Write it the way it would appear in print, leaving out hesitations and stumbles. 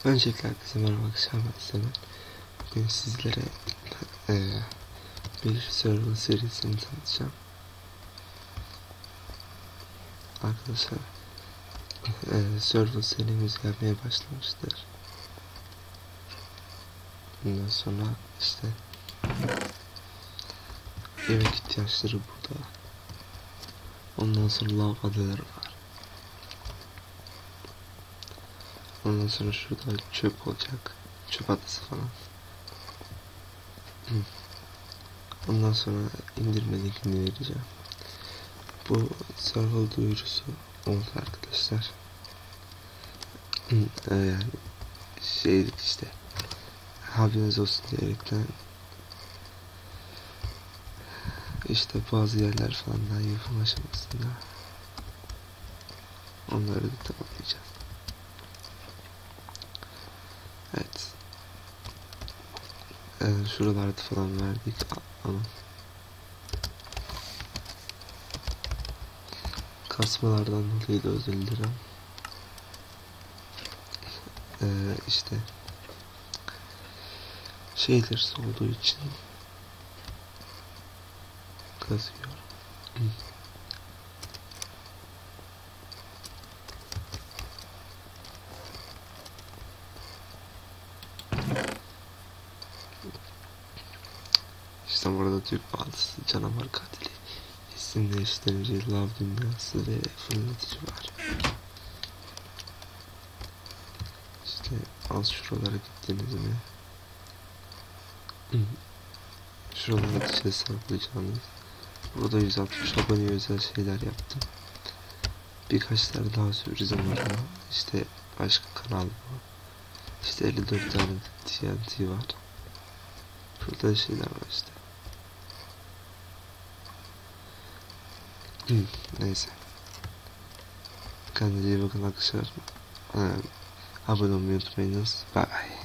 Öncelikle herkese merhaba arkadaşlar, ben Semen. Bugün sizlere bir survival serisini tanıtacağım. Arkadaşlar survival serimiz gelmeye başlamıştır. Bundan sonra işte yemek ihtiyaçları burada. Ondan sonra lav adaları var. Ondan sonra şurada çöp olacak. Çöp adası falan. Ondan sonra indirme linkini vereceğim. Bu survival duyurusu oldu arkadaşlar. Yani işte haberiniz olsun diyerekten işte bazı yerler falan daha yapım aşamasında, onları da tamamlayacağız. Evet. Şuralarda falan verdik ama kasmalardan dolayı da özür dilerim. İşte şeyler olduğu için kazıyor. İşte burada Türk bağlısı canavar katili, isim değiştirici, lav dünyası ve fırlatıcı var. İşte az şuralara gittiniz mi? Şuralara dışarı hesaplayacağınız. Burada 160 aboneye özel şeyler yaptım. Birkaç tane daha sürprizim var ama işte başka kanal bu. İşte 54 tane TNT var. Burada şeyler var işte. Neyse. Kendinize iyi bakın arkadaşlar. Abone olmayı unutmayınız. Bye bye.